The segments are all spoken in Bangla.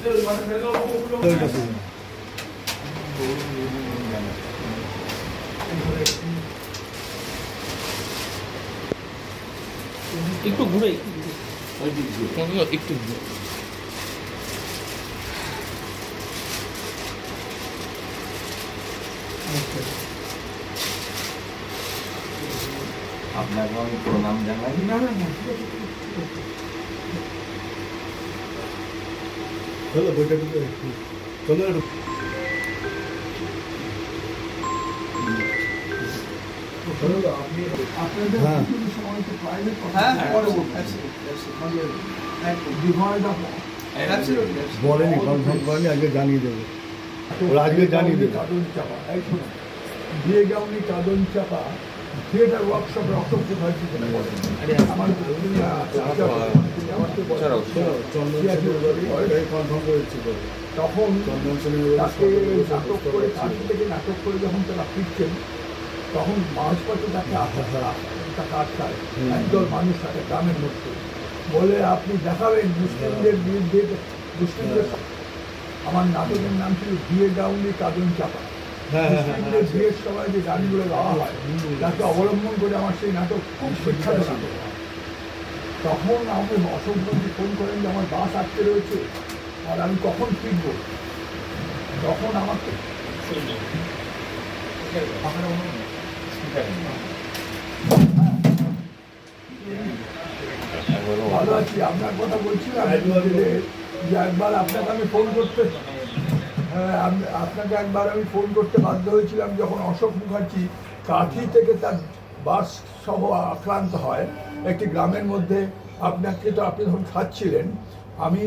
একটু ঘুরে একটু ঘুরে আপনাকে আমি প্রণাম জানাই। না না না চলো বইটা চলো বলেনি কনফার্ম করেনি, আজকে জানিয়ে দেবে, ওরা আজকে জানিয়ে দেবে। দিয়ে গাউনি কাদন চাপা থিয়েটার ওয়ার্কশপে অশোক মুখার্জি তখন তাকে নাটক করে কাশি থেকে নাটক করে যখন তারা ফিরছেন তখন মাঝপথে তাকে আটকায় একদল মানুষ তাকে গ্রামের মধ্যে বলে আপনি দেখাবেন মুসলিমদের বিরুদ্ধে মুসলিমদের। আমার নাটকের নাম ছিল দিয়ে গাউনি কাদন চাপা। মুসলিমদের বিয়ের সময় যে গানগুলো গাওয়া হয় তাকে অবলম্বন করে আমার সেই নাটক খুব বিখ্যাত নাটক। তখন আমাকে অশোক মুখার্জি ফোন করেন যে আমার বাস আটকে রয়েছে আর আমি কখন ফিরব। তখন আমাকে ভালো আছি, আপনার কথা বলছিলাম যে একবার আপনাকে আমি ফোন করতে বাধ্য হয়েছিলাম যখন অশোক মুখার্জি কাঁথি থেকে তার বাস সহ আক্রান্ত হয় একটি গ্রামের মধ্যে। আপনাকে তো আপনি যখন খাচ্ছিলেন আমি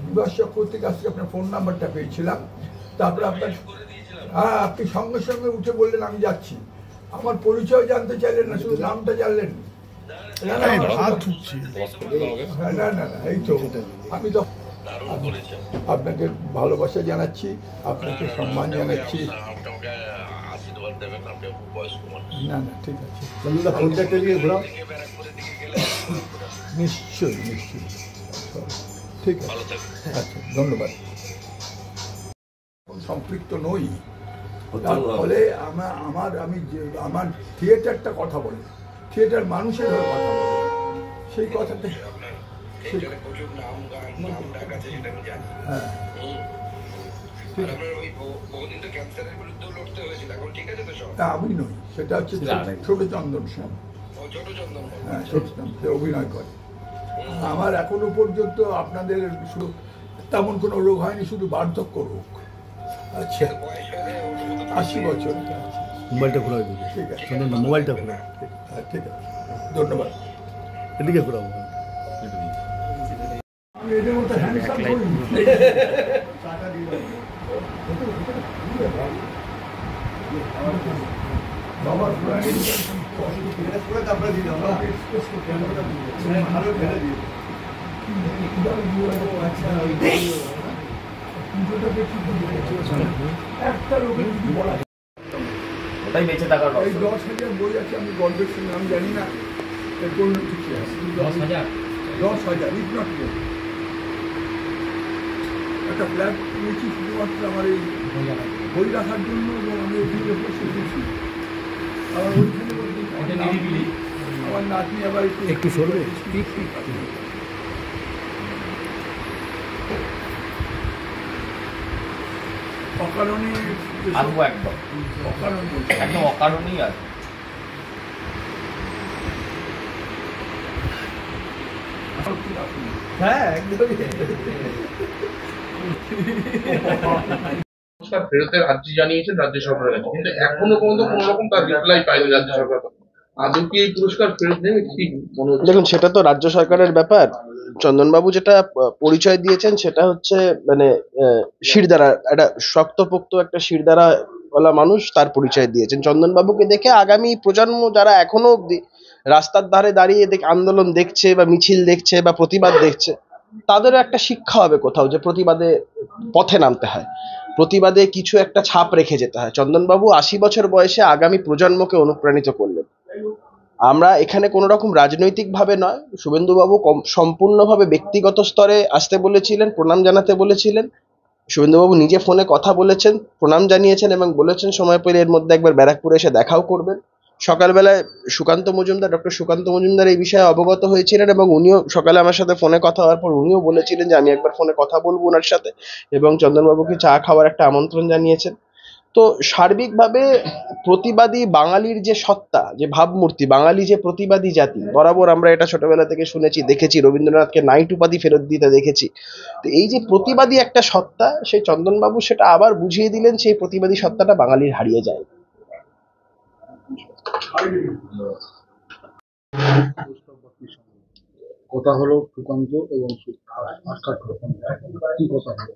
বিভাস চক্রবর্তীর কাছ থেকে আপনার ফোন নাম্বারটা পেয়েছিলাম। তারপরে আপনার আপনি সঙ্গে সঙ্গে উঠে বললেন আমি যাচ্ছি। আমার পরিচয় জানতে চাইলেন না, শুধু নামটা জানলেন। না না না এই তো আমি তো আপনাকে ভালোবাসা জানাচ্ছি, আপনাকে সম্মান জানাচ্ছি। না না ঠিক আছে, নিশ্চয়ই নিশ্চয়ই ঠিক আছে, আচ্ছা ধন্যবাদ। সম্পৃক্ত নই, তার ফলে আমার থিয়েটারটা কথা বলে, থিয়েটার মানুষের হয়ে কথা বলে, সেই কথাটা আমি নই, সেটা হচ্ছে ছোট চন্দন সেন। হ্যাঁ ছোট চন্দন সে অভিনয় করে। আমার এখনো পর্যন্ত আপনাদের তেমন কোনো রোগ হয়নি, শুধু বার্ধক্য রোগ। আচ্ছা 80 বছর। মোবাইলটা ঘোরাও, ঠিক আছে মোবাইলটা ঘোরাও। ঠিক আছে ধন্যবাদ। এদিকে ঘোরাবো। এদের মতো হ্যান্ডসাম করি বাবার একটা লোকের কিছু বলা ওটাই বেঁচে থাকার। এই 10,000 বই আছে, আমি গল্পের সঙ্গে আমি জানি না কোন কিছু আছে। 10,000 ইফ নট মোর। একটা ফ্ল্যাট নিয়েছি শুধুমাত্র আমার এই বই রাখার জন্য, এবং আমি ওখানে বসে গেছি। আবার ওইখানে আমার নাতনি আবার একটু সরবে। অকারণে একদম অকারণেই আছে। হ্যাঁ একদমই। পুরস্কার ফেরতের আর্জি জানিয়েছেন রাজ্য সরকারের কাছে, কিন্তু এখনো পর্যন্ত কোন রকম তার রিপ্লাই পায়নি রাজ্য সরকার। আদৌ কি এই পুরস্কার ফেরত দেবে ঠিক মনে হচ্ছে? দেখুন, সেটা তো রাজ্য সরকারের ব্যাপার। চন্দনবাবু যেটা পরিচয় দিয়েছেন সেটা হচ্ছে মানে শিরদাঁড়া, একটা শক্তপোক্ত একটা শিরদাঁড়া ওয়ালা মানুষ, তার পরিচয় দিয়েছেন। চন্দনবাবুকে দেখে আগামী প্রজন্ম যারা এখনো অব্দি রাস্তার ধারে দাঁড়িয়ে আন্দোলন দেখছে বা মিছিল দেখছে বা প্রতিবাদ দেখছে, তাদেরও একটা শিক্ষা হবে কোথাও, যে প্রতিবাদে পথে নামতে হয়, প্রতিবাদে কিছু একটা ছাপ রেখে যেতে হয়। চন্দনবাবু 80 বছর বয়সে আগামী প্রজন্মকে অনুপ্রাণিত করলেন। আমরা এখানে কোনো রকম রাজনৈতিকভাবে নয়, শুভেন্দুবাবু সম্পূর্ণভাবে ব্যক্তিগত স্তরে আসতে বলেছিলেন, প্রণাম জানাতে বলেছিলেন। শুভেন্দুবাবু নিজে ফোনে কথা বলেছেন, প্রণাম জানিয়েছেন এবং বলেছেন সময় পেলে এর মধ্যে একবার ব্যারাকপুরে এসে দেখাও করবেন। সকালবেলায় ডক্টর সুকান্ত মজুমদার এই বিষয়ে অবগত হয়েছিলেন এবং উনিও সকালে আমার সাথে ফোনে কথা হওয়ার পর উনিও বলেছিলেন যে আমি একবার ফোনে কথা বলবো ওনার সাথে, এবং চন্দনবাবুকে চা খাওয়ার একটা আমন্ত্রণ জানিয়েছেন। তো সার্বিকভাবে প্রতিবাদী বাঙালির যে সত্তা, যে ভাবমূর্তি, বাঙালি যে প্রতিবাদী জাতি, বরাবর আমরা এটা ছোটবেলা থেকে শুনেছি, দেখেছি, রবীন্দ্রনাথকে নাইট উপাধি ফেরত দিতে দেখেছি। তো এই যে প্রতিবাদী একটা সত্তা, সেই চন্দনবাবু সেটা আবার বুঝিয়ে দিলেন, সেই প্রতিবাদী সত্তাটা বাঙালির হারিয়ে যায়। কথা হলো সুকান্ত এবং কি কথা হলো?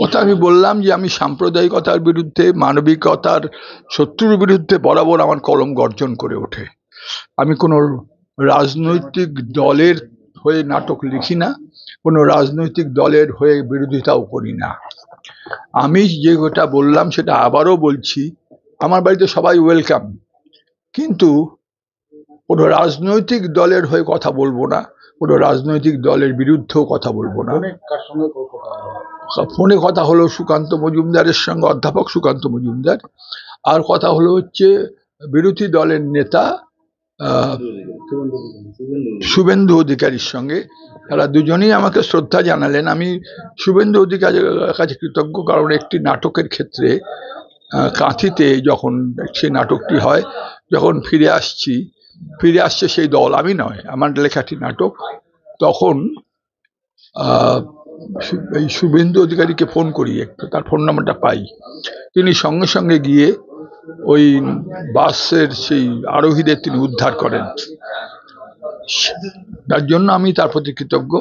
কথা আমি বললাম যে আমি সাম্প্রদায়িকতার বিরুদ্ধে, মানবিকতার শত্রুর বিরুদ্ধে বরাবর আমার কলম গর্জন করে ওঠে। আমি কোনো রাজনৈতিক দলের হয়ে নাটক লিখি না, কোনো রাজনৈতিক দলের হয়ে বিরোধিতাও করি না। আমি যেটা বললাম সেটা আবারও বলছি, আমার বাড়িতে সবাই ওয়েলকাম, কিন্তু কোনো রাজনৈতিক দলের হয়ে কথা বলবো না, কোনো রাজনৈতিক দলের বিরুদ্ধেও কথা বলবো না। কার সঙ্গে কথা হলো? ফোনে কথা হলো সুকান্ত মজুমদারের সঙ্গে, অধ্যাপক সুকান্ত মজুমদার, আর কথা হলো হচ্ছে বিরোধী দলের নেতা শুভেন্দু অধিকারীর সঙ্গে। তারা দুজনেই আমাকে শ্রদ্ধা জানালেন। আমি শুভেন্দু অধিকারীর কাছে কৃতজ্ঞ, কারণ একটি নাটকের ক্ষেত্রে কাঁথিতে যখন সেই নাটকটি হয়, যখন ফিরে আসছে সেই দল, আমি নয়, আমার লেখাটি নাটক, তখন এই শুভেন্দু অধিকারীকে ফোন করি, একটু তার ফোন নাম্বারটা পাই। তিনি সঙ্গে সঙ্গে গিয়ে ওই বাসের সেই আরোহীদের তিনি উদ্ধার করেন। তার জন্য আমি তার প্রতি কৃতজ্ঞ।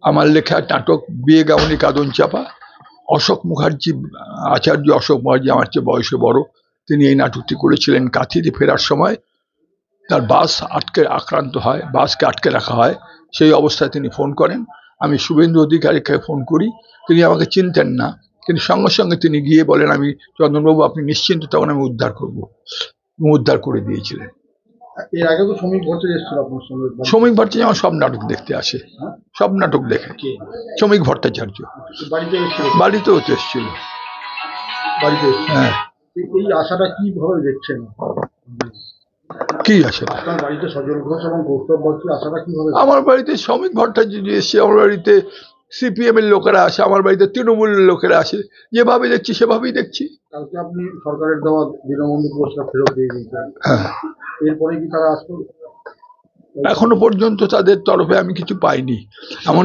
আমার লেখা নাটক বিয়ে গাউনি কাঁদন চাপা, অশোক মুখার্জি, আচার্য অশোক মুখার্জি আমার চেয়ে বয়সে বড়, তিনি এই নাটকটি করেছিলেন। কাঁথিতে ফেরার সময় তার বাস আক্রান্ত হয়, বাসকে আটকে রাখা হয়, সেই অবস্থায় তিনি ফোন করেন। আমি শুভেন্দু অধিকারীকে ফোন করি, তিনি আমাকে চিনতেন না, কিন্তু সঙ্গে সঙ্গে তিনি গিয়ে বলেন আমি চন্দনবাবু আপনি নিশ্চিন্ত, তখন আমি উদ্ধার করব, উদ্ধার করে দিয়েছিলেন। এর আগে তো শ্রমিক ভট্টাচার্য এসেছিল আপনার সঙ্গে। শ্রমিক ভট্টাচার্য আমার সব নাটক দেখতে আসে, সব নাটক দেখে। শ্রমিক ভট্টাচার্য বাড়িতে এসেছিল? বাড়িতেও তো এসেছিল। বাড়িতে এসেছিল। হ্যাঁ। এই আশাটা কিভাবে দেখছেন? কি আসে? আপনার বাড়িতে সজল ঘোষ এবং গৌতম বাগচি, আশাটা কিভাবে? আমার বাড়িতে শ্রমিক ভট্টাচার্য এসে, আমার বাড়িতে সিপিএম এর লোকেরা আসে, আমার বাড়িতে তৃণমূলের লোকেরা আসে, যেভাবে দেখছি সেভাবেই দেখছি। কালকে আপনি সরকারের দেওয়া দীনবন্ধু পুরস্কার ফেরত দিয়ে দিয়েছেন, হ্যাঁ। এরপরে কি তারা আসবে? এখনো পর্যন্ত তাদের তরফে আমি কিছু পাইনি, এমন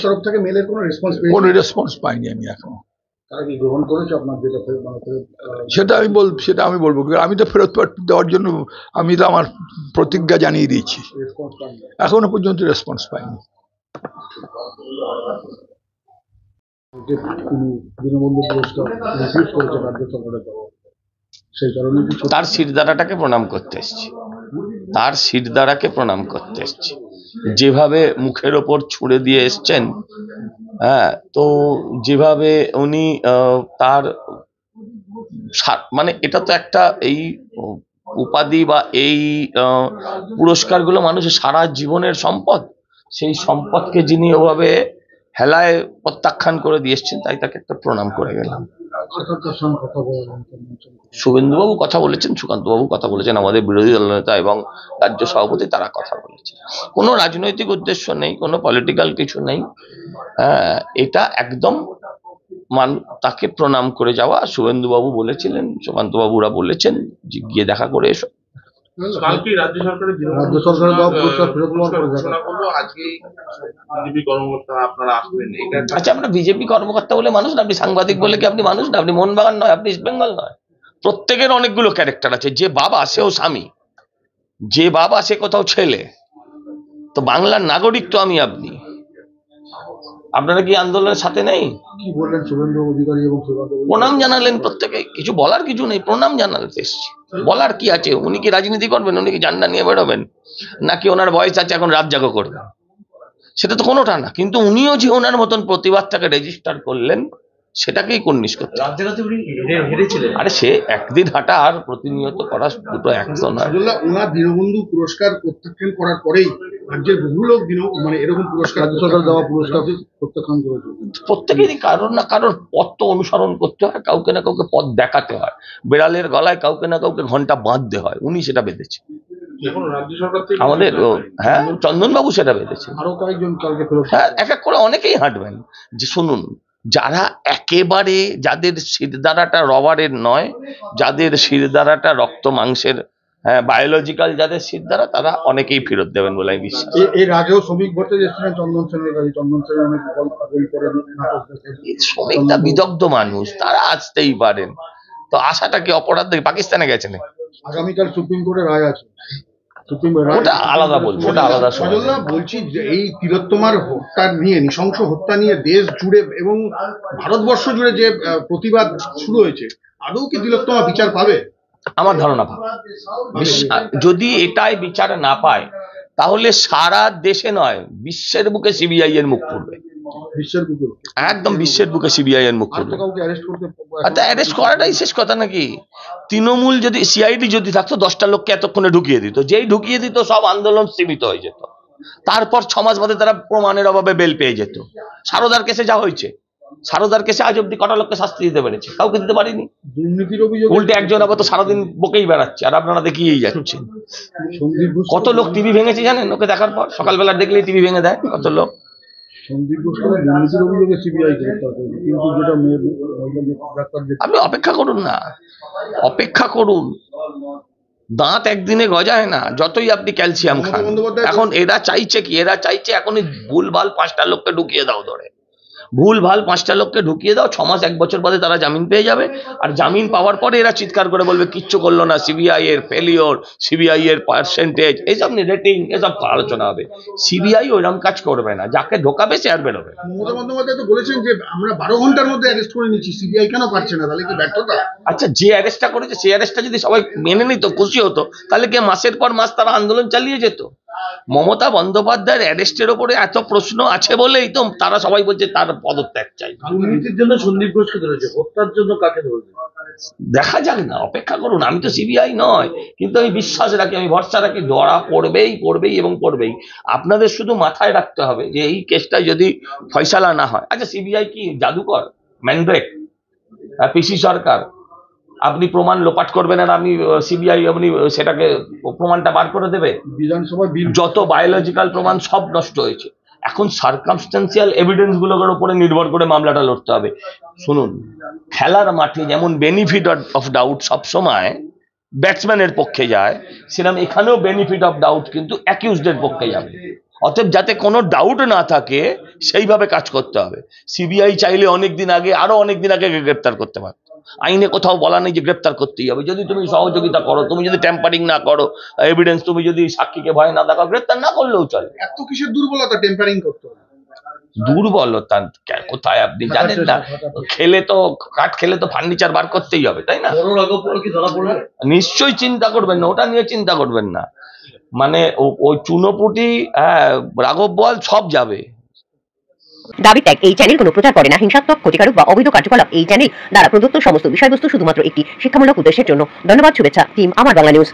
তরফ থেকে মেলের কোনো রেসপন্স? কোনো রেসপন্স পাইনি আমি এখনো। তারা কি গ্রহণ করেছে আপনার যেটা সেটা আমি বলবো, আমি তো ফেরত দেওয়ার জন্য আমি তো আমার প্রতিজ্ঞা জানিয়ে দিয়েছি, রেসপন্স পান? এখনো পর্যন্ত রেসপন্স পাইনি। দীনবন্ধু পুরস্কার রিফিউজ করেছে রাজ্য সরকারের দেওয়া, সেই কারণে তার শিরদাঁড়াটাকে প্রণাম করতে এসছি, তার শিরদাঁড়াকে প্রণাম করতে এসছি। যেভাবে মুখের ওপর ছুঁড়ে দিয়ে এসছেন, হ্যাঁ, তো যেভাবে উনি তার মানে এটা তো একটা এই উপাধি বা এই পুরস্কারগুলো মানুষের সারা জীবনের সম্পদ, সেই সম্পদকে যিনি ওভাবে হেলায় প্রত্যাখ্যান করে দিয়ে এসছেন, তাই তাকে একটা প্রণাম করে গেলাম। শুভেন্দুবাবু কথা বলেছেন, সুকান্তবাবু কথা বলেছেন, আমাদের বিরোধী দলনেতা এবং রাজ্য সভাপতি তারা কথা বলেছেন। কোনো রাজনৈতিক উদ্দেশ্য নেই, কোনো পলিটিক্যাল কিছু নেই, এটা একদম তাকে প্রণাম করে যাওয়া। শুভেন্দুবাবু বলেছিলেন, সুকান্তবাবুরা বলেছেন যে গিয়ে দেখা করে এসো। কালকে রাজ্য সরকারের দেওয়া পুরস্কার ফেরত নেওয়ার পরে ঘোষণা করলো, আজকে বিজেপি কর্মকর্তা আপনারা আসবেন। আচ্ছা, আমরা বিজেপি কর্মকর্তা বলে মানুষ না, আপনি সাংবাদিক বলে কি আপনি মানুষ না? আপনি মোহনবাগান নয়, আপনি ইস্ট বেঙ্গল নয়। প্রত্যেকের অনেকগুলো ক্যারেক্টার আছে, যে বাবা সেও স্বামী, যে বাবা সে কোথাও ছেলে, তো বাংলার নাগরিক তো আমি আপনি। আপনারা কি আন্দোলনের সাথে নেই? কি বললেন শুভেন্দু অধিকারী এবং প্রণাম জানালেন প্রত্যেকে, কিছু বলার কিছু নেই, প্রণাম জানাতে এসছি। বলার কি আছে? উনি কি রাজনীতি করবেন? উনি কি ঝান্ডা নিয়ে বেরোবেন? নাকি ওনার বয়স আছে এখন রাত জাগো করবেন? সেটা তো কোনোটা না। কিন্তু উনিও যে ওনার মতন প্রতিবাদটাকে রেজিস্টার করলেন, সেটাকেই কর্নিশ করতে হবে। রাজ্যে উনি হেরেছিলেন। আরে সে একদিন হাঁটা আর প্রতিনিয়ত করা দুটো একজন নয়। আব্দুল্লাহ, ওনার দীনবন্ধু পুরস্কার প্রত্যাখ্যান করার পরেই রাজ্যের বহু লোক মানে এরকম পুরস্কার, রাজ্য সরকার দেওয়া পুরস্কার প্রত্যাখ্যান করেছে। প্রত্যেকেরই কারোর না কারোর পথ তো অনুসরণ করতে হয়, কাউকে না কাউকে পথ দেখাতে হয়, বেড়ালের গলায় কাউকে না কাউকে ঘন্টা বাঁধতে হয়, উনি সেটা বেঁধেছে। এখন রাজ্য সরকার থেকে আমাদের হ্যাঁ চন্দনবাবু সেটা বেঁধেছে। আরো কয়েকজন কালকে ফেরত। হ্যাঁ, এক এক করে অনেকেই হাঁটবেন। যে শুনুন, যারা একেবারে যাদের শিরদাঁড়াটা রবারের নয়, যাদের শিরদাঁড়াটা রক্ত মাংসের, হ্যাঁ বায়োলজিক্যাল যাদের শিরদাঁড়া, তারা অনেকেই ফেরত দেবেন বলে আমি বিশ্বাস। এর আগেও শ্রমিক ভট্টাচার্য এসেছিলেন চন্দন সেনের কাছে, চন্দন সেনের অনেক বই করে নাটক দেখে। এই শ্রমিকটা বিদগ্ধ মানুষ, তারা আসতেই পারেন। তো আশাটা কি অপরাধ? পাকিস্তানে গেছেন, আগামীকাল সুপ্রিম কোর্টের রায় আছে। সুপ্রিম রায় ওটা আলাদা বলবো, ওটা আলাদা সময়। সজলদা, বলছি যে এই তিলোত্তমার হত্যা নিয়ে, নৃশংস হত্যা নিয়ে দেশ জুড়ে এবং ভারতবর্ষ জুড়ে যে প্রতিবাদ শুরু হয়েছে, আদৌ কি তিলোত্তমা বিচার পাবে? আমার ধারণা পাবে। যদি এটাই বিচার না পায়, তাহলে সারা দেশে নয়, বিশ্বের বুকে সিবিআই এর মুখ পড়বে। বিশ্বের বুকে একদম বিশ্বের বুকে সিবিআই এর মুখ আর পড়বে। তো কাউকে অ্যারেস্ট করতে, আচ্ছা, অ্যারেস্ট করাটাই শেষ কথা নাকি? তৃণমূল যদি, সিআইডি যদি থাকতো 10টা লোককে এতক্ষণে ঢুকিয়ে দিত, যেই ঢুকিয়ে দিত সব আন্দোলন সীমিত হয়ে যেত। তারপর 6 মাস বাদে তারা প্রমাণের অভাবে বেল পেয়ে যেত। সারদার কেসে যা হয়েছে, সারদার কেসে আজ অব্দি কটা লোককে শাস্তি দিতে পেরেছে? কাউকে দিতে পারিনি। দুর্নীতির অভিযোগ, উল্টে একজন আবার তো সারাদিন বকেই বেড়াচ্ছে, আর আপনারা দেখিয়েই যাচ্ছেন। সন্দীপ ঘোষ, কত লোক টিভি ভেঙেছে জানেন? ওকে দেখার পর সকালবেলা দেখলেই টিভি ভেঙে দেয় কত লোক। সন্দীপ ঘোষ দুর্নীতির অভিযোগে সিবিআই গ্রেফতার করেছে, কিন্তু যেটা মহিলা, আপনি অপেক্ষা করুন না, অপেক্ষা করুন। দাঁত একদিনে গজায় না, যতই আপনি ক্যালসিয়াম খান। এখন এরা চাইছে কি? এরা চাইছে এখনই ভুলভাল 5টা লোককে ঢুকিয়ে দাও, ধরে ভুলভাল 5টা লোককে ঢুকিয়ে দাও, 6 মাস 1 বছর বাদে তারা জামিন পেয়ে যাবে। আর জামিন পাওয়ার পরে এরা চিৎকার করে বলবে কিচ্ছু করলো না, সিবিআই এর ফেলিওর, সিবিআই এর পার্সেন্টেজ, এইসব নিয়ে রেটিং, এসব আলোচনা হবে। সিবিআই ওইরকম কাজ করবে না, যাকে ঢোকাবে সে আর বেরোবে। মমতা বন্দ্যোপাধ্যায় তো বলেছেন যে আমরা 12 ঘন্টার মধ্যে অ্যারেস্ট করে নিচ্ছি, সিবিআই কেন পারছে না? তাহলে কি ব্যর্থতা? আচ্ছা, যে অ্যারেস্টটা করেছে সেই অ্যারেস্টটা যদি সবাই মেনে নিত, খুশি হতো, তাহলে কি মাসের পর মাস তারা আন্দোলন চালিয়ে যেত? মমতা বন্দ্যোপাধ্যায়ের অ্যারেস্টের ওপরে এত প্রশ্ন আছে বলেই তো তারা সবাই বলছে তার পদত্যাগ চাই। দুর্নীতির জন্য সন্দীপ ঘোষকে ধরেছে, হত্যার জন্য কাকে ধরবে? দেখা যাক না, অপেক্ষা করুন। আমি তো সিবিআই নয়, কিন্তু আমি বিশ্বাস রাখি, আমি ভরসা রাখি, ধরা পড়বেই পড়বেই এবং পড়বেই। আপনাদের শুধু মাথায় রাখতে হবে যে এই কেসটা যদি ফয়সালা না হয়, আচ্ছা সিবিআই কি জাদুকর, ম্যান্ড্রেক, পিসি সরকার? আপনি প্রমাণ লোপাট করবেন আর আমি সিবিআই আপনি সেটাকে প্রমাণটা বার করে দেবে? বিধানসভায় বিল, যত বায়োলজিক্যাল প্রমাণ সব নষ্ট হয়েছে। এখন সার্কামস্টেন্সিয়াল এভিডেন্স গুলোর উপরে নির্ভর করে মামলাটা লড়তে হবে। শুনুন, খেলার মাঠে যেমন বেনিফিট অফ ডাউট সবসময় ব্যাটসম্যানের পক্ষে যায়, সেরকম এখানেও বেনিফিট অফ ডাউট কিন্তু অ্যাকিউজডের পক্ষে যাবে। অতএব যাতে কোনো ডাউট না থাকে সেইভাবে কাজ করতে হবে। সিবিআই চাইলে অনেকদিন আগে, আরো অনেকদিন আগে গ্রেপ্তার করতে পারে। আইনে কোথাও বলা নেই যে গ্রেপ্তার করতেই হবে। যদি তুমি সহযোগিতা করো, তুমি যদি ট্যাম্পারিং না করো এভিডেন্স, তুমি যদি সাক্ষীকে ভয় না দেখাও, গ্রেপ্তার না করলেও চলে। এত কিসের দুর্বলতা টেম্পারিং করতে হবে? দুর্বলতা কোথায় আপনি জানেন না? খেলে তো কাঠ খেলে তো ফার্নিচার বার করতেই হবে, তাই না? বড় রাঘব বোয়াল কি ধরা পড়বে? নিশ্চয়ই চিন্তা করবেন না, ওটা নিয়ে চিন্তা করবেন না। মানে ওই চুনোপুটি, হ্যাঁ, রাঘব বোয়াল সব যাবে। দাবি ত্যাগ এই চ্যানেল কোনো প্রচার করে না। হিংসাত্মক, ক্ষতিকারক বা অবৈধ কার্যকলাপ এই চ্যানেল দ্বারা প্রদত্ত সমস্ত বিষয়বস্তু শুধুমাত্র একটি শিক্ষামূলক উদ্দেশ্যের জন্য। ধন্যবাদ। শুভেচ্ছা টিম আমার বাংলা নিউজ।